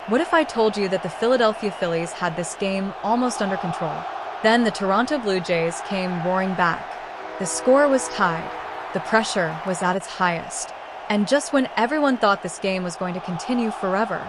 What if I told you that the Philadelphia Phillies had this game almost under control? Then the Toronto Blue Jays came roaring back. The score was tied. The pressure was at its highest. And just when everyone thought this game was going to continue forever,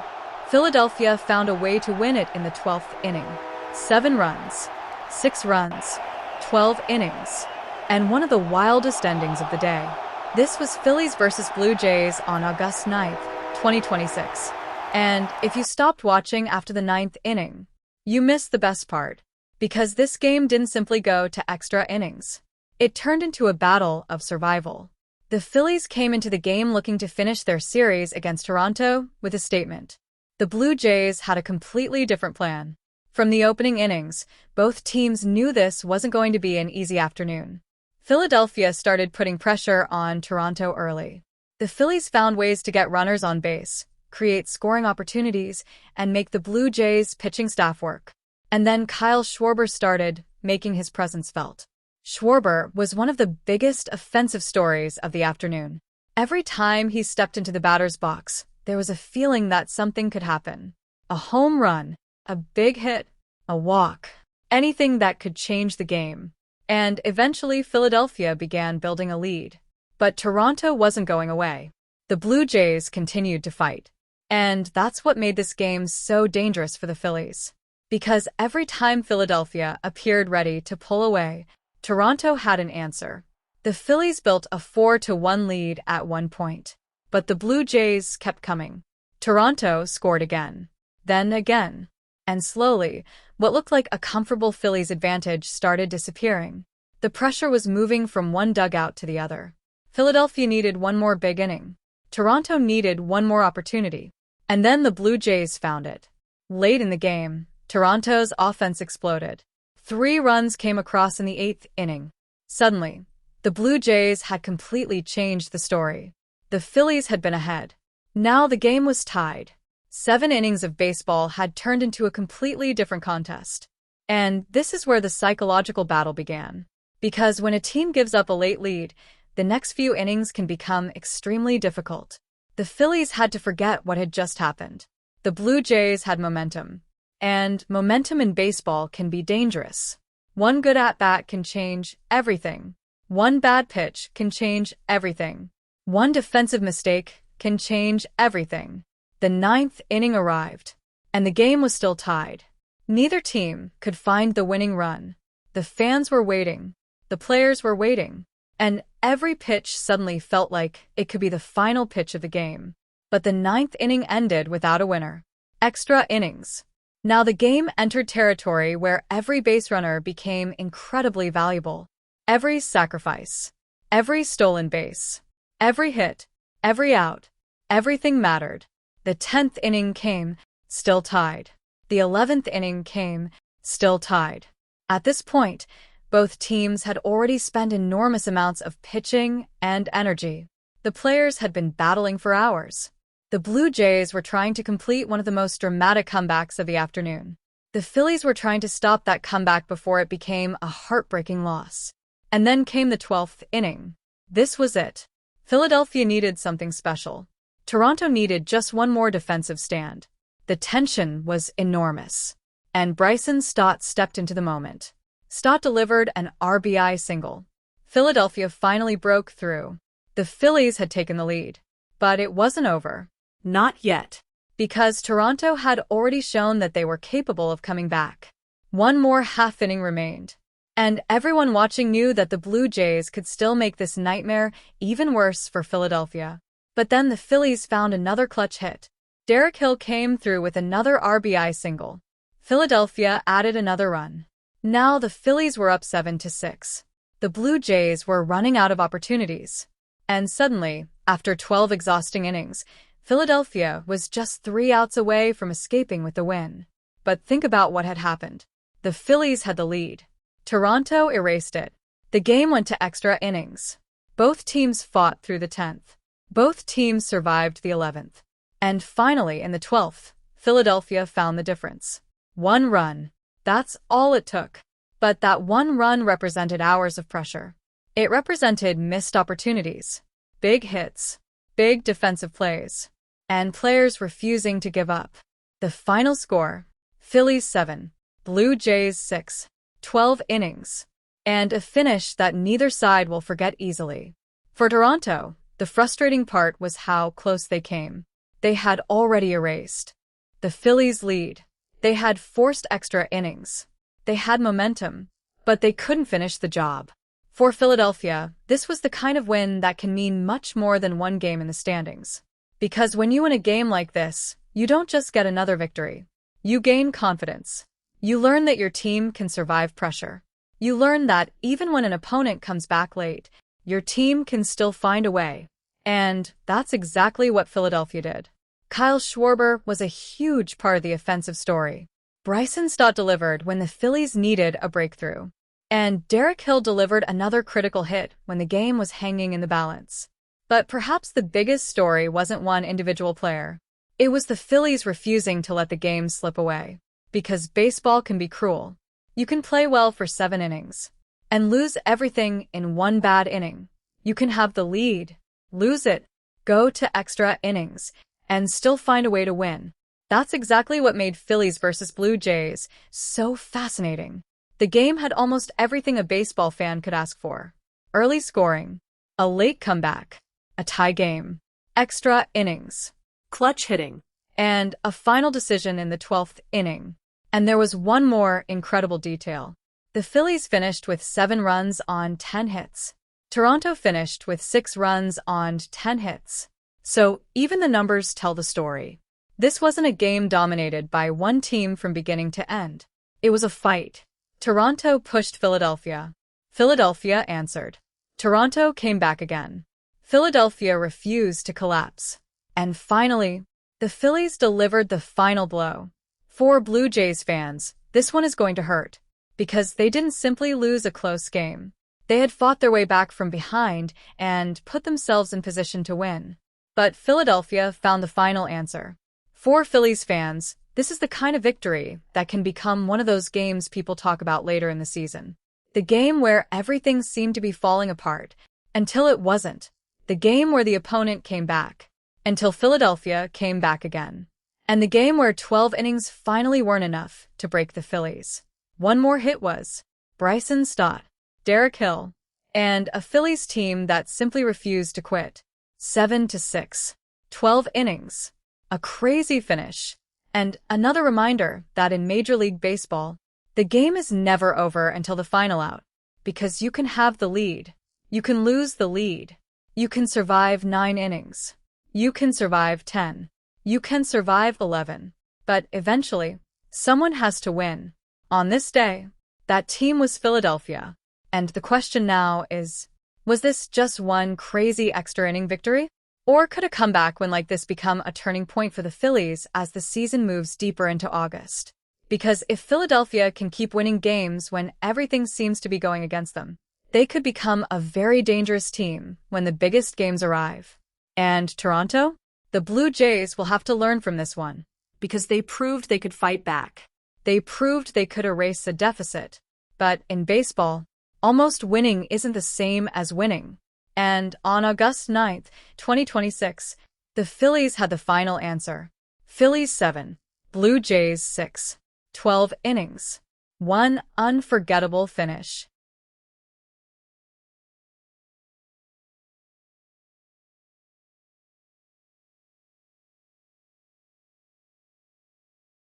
Philadelphia found a way to win it in the 12th inning. 7 runs, 6 runs, 12 innings, and one of the wildest endings of the day. This was Phillies versus Blue Jays on August 9th, 2026. And if you stopped watching after the 9th inning, you missed the best part. Because this game didn't simply go to extra innings. It turned into a battle of survival. The Phillies came into the game looking to finish their series against Toronto with a statement. The Blue Jays had a completely different plan. From the opening innings, both teams knew this wasn't going to be an easy afternoon. Philadelphia started putting pressure on Toronto early. The Phillies found ways to get runners on base, create scoring opportunities, and make the Blue Jays pitching staff work. And then Kyle Schwarber started making his presence felt. Schwarber was one of the biggest offensive stories of the afternoon. Every time he stepped into the batter's box, there was a feeling that something could happen. A home run, a big hit, a walk, anything that could change the game. And eventually Philadelphia began building a lead. But Toronto wasn't going away. The Blue Jays continued to fight. And that's what made this game so dangerous for the Phillies. Because every time Philadelphia appeared ready to pull away, Toronto had an answer. The Phillies built a 4-1 lead at one point. But the Blue Jays kept coming. Toronto scored again. Then again. And slowly, what looked like a comfortable Phillies advantage started disappearing. The pressure was moving from one dugout to the other. Philadelphia needed one more big inning. Toronto needed one more opportunity. And then the Blue Jays found it. Late in the game, Toronto's offense exploded. 3 runs came across in the 8th inning. Suddenly, the Blue Jays had completely changed the story. The Phillies had been ahead. Now the game was tied. 7 innings of baseball had turned into a completely different contest. And this is where the psychological battle began. Because when a team gives up a late lead, the next few innings can become extremely difficult. The Phillies had to forget what had just happened. The Blue Jays had momentum. And momentum in baseball can be dangerous. One good at-bat can change everything. One bad pitch can change everything. One defensive mistake can change everything. The 9th inning arrived, and the game was still tied. Neither team could find the winning run. The fans were waiting. The players were waiting. And every pitch suddenly felt like it could be the final pitch of the game. But the 9th inning ended without a winner. Extra innings. Now the game entered territory where every base runner became incredibly valuable. Every sacrifice, every stolen base, every hit, every out, everything mattered. The 10th inning came, still tied. The 11th inning came, still tied. At this point, both teams had already spent enormous amounts of pitching and energy. The players had been battling for hours. The Blue Jays were trying to complete one of the most dramatic comebacks of the afternoon. The Phillies were trying to stop that comeback before it became a heartbreaking loss. And then came the 12th inning. This was it. Philadelphia needed something special. Toronto needed just one more defensive stand. The tension was enormous. And Bryson Stott stepped into the moment. Stott delivered an RBI single. Philadelphia finally broke through. The Phillies had taken the lead. But it wasn't over. Not yet. Because Toronto had already shown that they were capable of coming back. One more half inning remained. And everyone watching knew that the Blue Jays could still make this nightmare even worse for Philadelphia. But then the Phillies found another clutch hit. Derek Hill came through with another RBI single. Philadelphia added another run. Now the Phillies were up 7-6. The Blue Jays were running out of opportunities. And suddenly, after 12 exhausting innings, Philadelphia was just 3 outs away from escaping with the win. But think about what had happened. The Phillies had the lead. Toronto erased it. The game went to extra innings. Both teams fought through the 10th. Both teams survived the 11th. And finally, in the 12th, Philadelphia found the difference. 1 run. That's all it took. But that 1 run represented hours of pressure. It represented missed opportunities, big hits, big defensive plays, and players refusing to give up. The final score: Phillies 7, Blue Jays 6, 12 innings. And a finish that neither side will forget easily. For Toronto, the frustrating part was how close they came. They had already erased the Phillies' lead. They had forced extra innings. They had momentum, but they couldn't finish the job. For Philadelphia, this was the kind of win that can mean much more than one game in the standings. Because when you win a game like this, you don't just get another victory. You gain confidence. You learn that your team can survive pressure. You learn that even when an opponent comes back late, your team can still find a way. And that's exactly what Philadelphia did. Kyle Schwarber was a huge part of the offensive story. Bryson Stott delivered when the Phillies needed a breakthrough. And Derek Hill delivered another critical hit when the game was hanging in the balance. But perhaps the biggest story wasn't one individual player. It was the Phillies refusing to let the game slip away. Because baseball can be cruel. You can play well for 7 innings and lose everything in one bad inning. You can have the lead, lose it, go to extra innings, and still find a way to win. That's exactly what made Phillies versus Blue Jays so fascinating. The game had almost everything a baseball fan could ask for. Early scoring, a late comeback, a tie game, extra innings, clutch hitting, and a final decision in the 12th inning. And there was one more incredible detail. The Phillies finished with 7 runs on 10 hits. Toronto finished with 6 runs on 10 hits. So even the numbers tell the story. This wasn't a game dominated by one team from beginning to end. It was a fight. Toronto pushed Philadelphia. Philadelphia answered. Toronto came back again. Philadelphia refused to collapse. And finally, the Phillies delivered the final blow. For Blue Jays fans, this one is going to hurt. Because they didn't simply lose a close game. They had fought their way back from behind and put themselves in position to win. But Philadelphia found the final answer. For Phillies fans, this is the kind of victory that can become one of those games people talk about later in the season. The game where everything seemed to be falling apart, until it wasn't. The game where the opponent came back, until Philadelphia came back again. And the game where 12 innings finally weren't enough to break the Phillies. One more hit was Bryson Stott, Derek Hill, and a Phillies team that simply refused to quit. 7-6. 12 innings. A crazy finish. And another reminder that in Major League Baseball, the game is never over until the final out. Because you can have the lead. You can lose the lead. You can survive 9 innings. You can survive 10. You can survive 11. But eventually, someone has to win. On this day, that team was Philadelphia. And the question now is, was this just one crazy extra inning victory? Or could a comeback win like this become a turning point for the Phillies as the season moves deeper into August? Because if Philadelphia can keep winning games when everything seems to be going against them, they could become a very dangerous team when the biggest games arrive. And Toronto? The Blue Jays will have to learn from this one. Because they proved they could fight back. They proved they could erase a deficit. But in baseball, almost winning isn't the same as winning. And on August 9th, 2026, the Phillies had the final answer. Phillies 7, Blue Jays 6, 12 innings. One unforgettable finish.